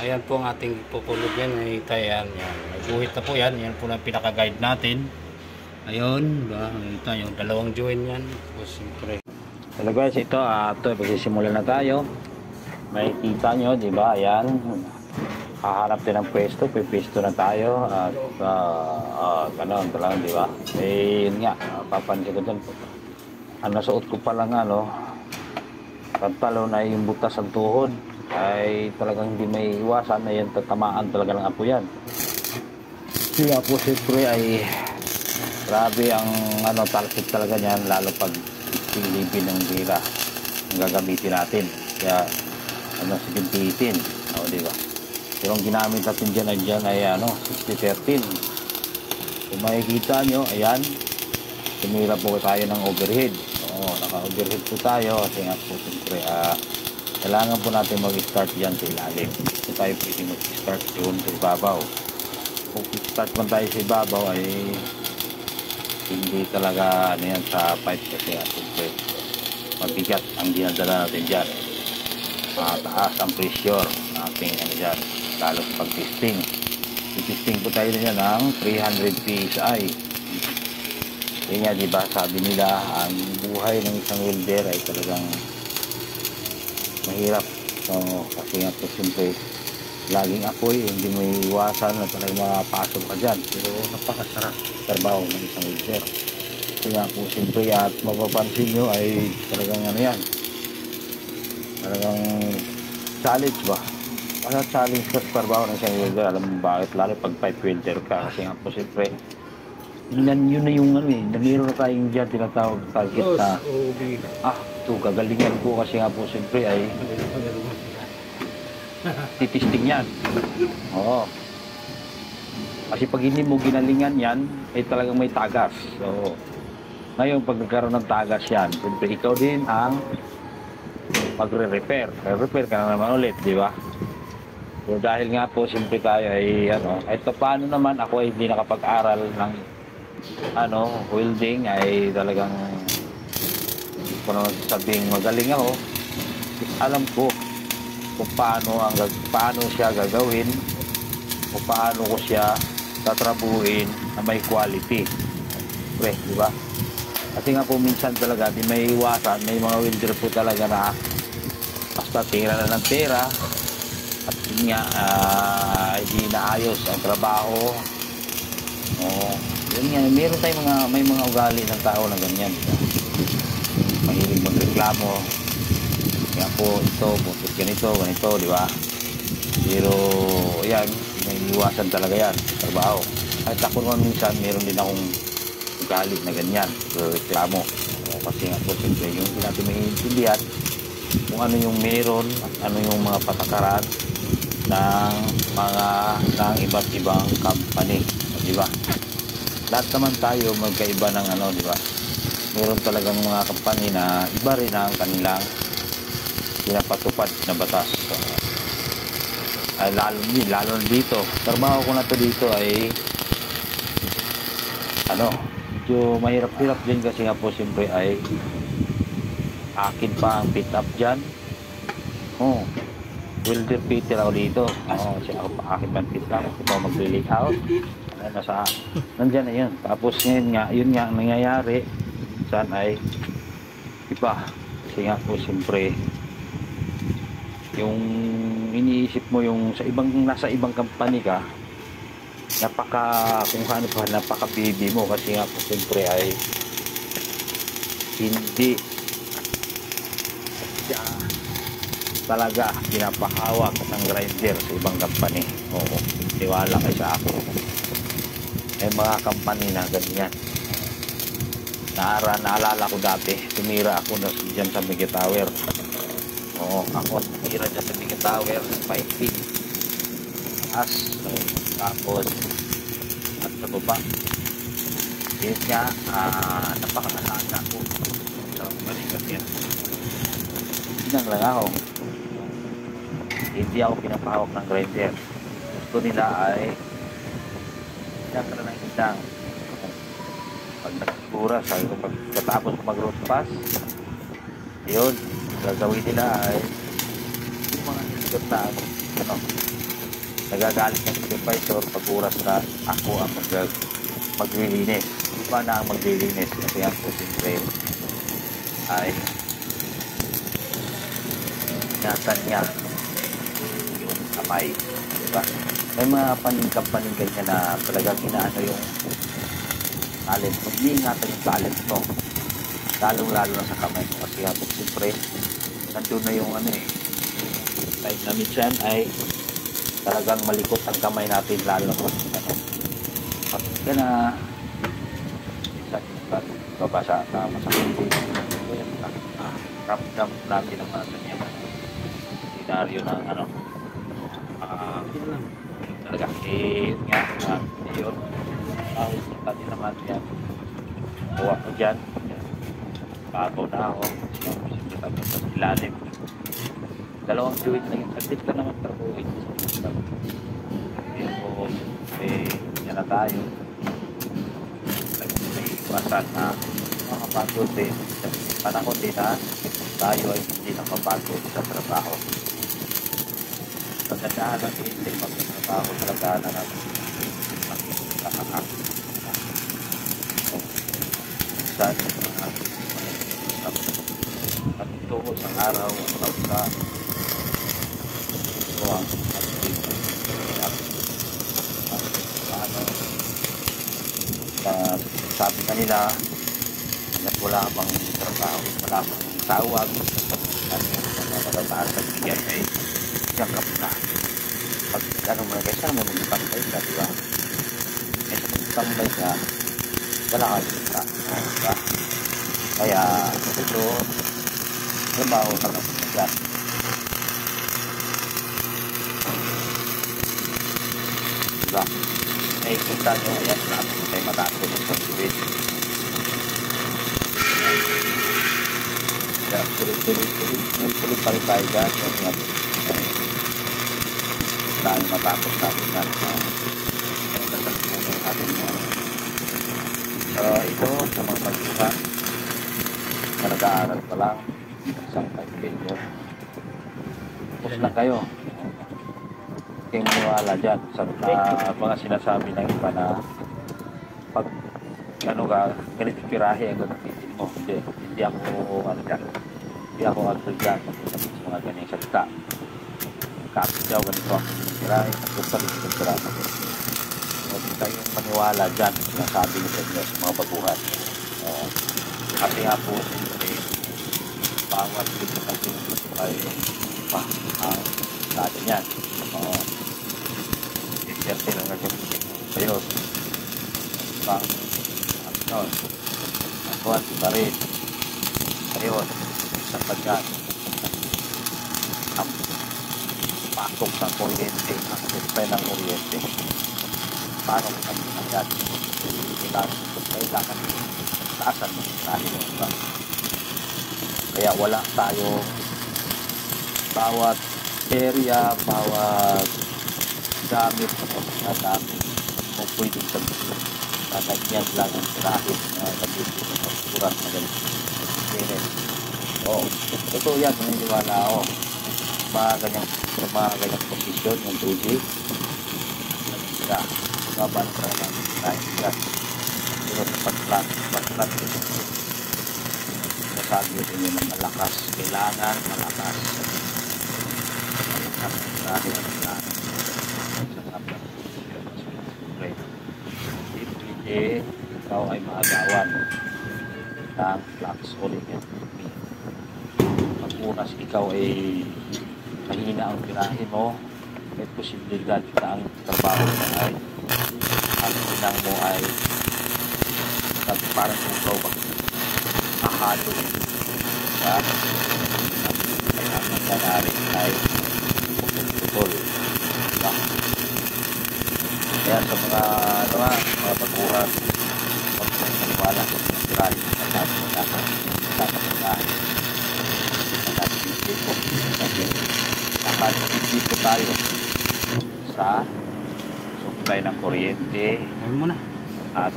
Ayan po ang ating pupulog yan. Ayan, yan. May guhit na po yan. Yan po na pinaka-guide natin. Ayun, diba? Nakita yung dalawang join yan. So, siyempre. Hello guys, ito magsisimula na tayo. May kita nyo, diba? Ayan. Hahanap din ng pwesto. Pwesto na tayo. At ganoon talagang, diba? Eh, yun nga. Papansin ko dun. Ang nasuot ko pa lang, pantalon ay yung butas ang tuhod. Ay talagang hindi may iwasan na yan, tatamaan talaga ng apo yan. Kaya po siyempre ay grabe ang talsik talaga niyan, lalo pag silipin ng bira ang gagamitin natin. Kaya sipitin, diba? Pero ang ginamit natin dyan ay 60-13. Kung makikita nyo, ayan, tumira po tayo ng overhead. Naka-overhead po tayo kasi nga po siyempre kailangan po natin mag-start dyan sa ilalim. Hindi tayo pwede mag-start doon sa ibabaw. Kung start man tayo sa ibabaw ay hindi talaga yan sa pipe kasi mabigat ang dinadala natin dyan. Mataas ang pressure natin dyan, lalo sa pag-testing. I-testing po tayo dyan ng 300 PSI. Kaya nga diba sabi nila ang buhay ng isang welder ay talagang mahirap. Kasi nga po siyempre laging apoy, hindi mo iwasan na talagang makapasok ka dyan. Pero napakasarap trabaho ng isang welder. Kaya po siyempre at mapapansin nyo ay talagang talagang challenge ba? Para challenge ka sa trabaho ng isang welder. Alam mo bakit? Lalo pag pipe welder ka. Kasi nga po siyempre yun na yung meron na tayong dyan tinatawag target na ito gagalingan ko kasi nga po siyempre ay titisting yan. Kasi pag hindi mo ginalingan yan ay talagang may tagas. So ngayon pag nagkaroon ng tagas yan, siyempre ikaw din ang magre-repair ka na naman ulit, di ba? So dahil nga po siyempre tayo ay ito paano naman ako ay hindi nakapag-aral ng welding ay talagang kung sabing magaling ako, alam ko kung paano siya gagawin o paano ko siya tatrabuhin na may quality. Di ba? Kasi nga po minsan talaga di may iwasan, may mga welder po talaga na basta tira na ng tira at yun nga hindi naayos ang trabaho. Yun nga, meron tayong may mga ugali ng tao na ganyan. Mahilig magreklamo. Kaya po ito, bukit ganito, di ba? Pero, ayan, may iwasan talaga yan, trabaho. Kahit ako naman minsan, meron din akong ugali na ganyan, reklamo. Kasi nga po, siyempre, yung hindi natin maintindihan kung ano yung meron, at ano yung mga patakaran ng iba't ibang company, di ba? Lahat naman tayo magkaiba ng di ba? Meron talagang mga company na iba rin ang kanilang pinapatupad na batas. Ay lalo dito. Trabaho ko na to dito ay medyo mahirap-hirap din kasi nga po siyempre ay akin pa ang pit up dyan. Welder fitter ako dito. Kasi ako pa akin pa ang pit up. Ito mag-leak out. Nandyan na yun. Tapos yun nga ang nangyayari saan ay iba. Kasi nga po siyempre yung iniisip mo yung nasa ibang company ka, napaka baby mo kasi nga po siyempre ay hindi siya talaga pinapahawak ng grinder sa ibang company. Tiwala kayo sa ako. May mga company na ganyan. Naalala ko dati, tumira ako dyan sa Mega Tower. Ako tumira dyan sa Mega Tower, 5 feet. Tapos, at sa baba. Yun nga, napakalaga ko. Sa balikat yan. Hinang lang ako. Hindi ako pinapahawak ng grinder. Gusto nila ay nagkaroon ng hindang. Pag nagsigura, sabi ko pagkatapos ko mag-road pass, yun, gagawin nila ay yung mga niligot na nagagalit ng supervisor pag oras na ako ang maglilinis. Iba na ang maglilinis kasi ang po siyempre ay ingatan niya yung kamay, diba? May mga paningkap-paninggan niya na talagang inaano yung talent mo. Iniingatan yung talent mo. Lalong-lalo na sa kamay mo kasi habang siyempre nandun na yung ano eh. Time na minsan ay talagang malikot ang kamay natin lalo na ano. Pag ka na minsan babasa na masakit ramdam natin ang mga ganyan senaryo ng ano talaga nga yun kita din naman yan kuha ko dyan bago na ako siyempre tapos sa ilalim dalawang tuwid na yung active ka naman trabuhin hindi ako yan na tayo may iwasan na mga pagod din panahon din na tayo ay hindi na mapagod sa trabaho pagkandaan natin hindi magtrabaho talaga na natin makikita saan mga pagtuho sa araw sa ang sabi kanila na wala pang trabaho, wala pang tawag nagataas ang bigyan ay siyangkap na pag ano mo na kayo saan mo magtambay ka, diba? Eh sa magtambay ka wala ka dito diba? Kaya ito trabaho ka na yan diba? Nakikita nyo ayan natin tayo matapos sa suwit kaya tuloy pa rin tayo dyan dahil matapos natin yan ito sa mga pagkuhan na nag-aaral pa lang isang kaibigan tapos lang kayo kayong maniwala dyan sa mga sinasabi ng iba na pag ano ka ganito pirahe ang gagamitin mo hindi ako ano dyan hindi ako agad dyan sa mga ganyang salita kapit daw ganito ang pirahe at palit ng pirahe huwag kayong maniwala dyan sinasabi nyo sa inyo sa mga baguhan kasi nga po bawat dito kasi ay natin yan siyerte lang natin kayo pang ano akuan pa rin kayo sa pagkat ang pasok ng kuryente ang supply ng kuryente paano kami nangyat kailangan taasan mo tayo kaya wala tayo bawat area bawat gamit na namin kung pwedeng sabihin na ganyan lang ang tirahin na nagiging ng pagkuran na ganyan totoo yan naniniwala ako mga ganyang posisyon ng 2G sila babanta lang tayo yan pero sa pagplat nasabi ko sa inyo ng malakas kailangan malakas dahil ang kailangan hindi ikaw ay maagawan ng flux ulit yan pag unas ikaw ay mahina ang pirahin mo may posibilidad na ang trabaho mo ay ang pinang mo ay parang ikaw mahalo kaya ang nangyari ay pupul kaya sa mga mga baguhan magpapaniwala sa mga tirahin sa lahat mo na tatapagahin sa natin dito kasi nakadito tayo sa supply ng kuryente at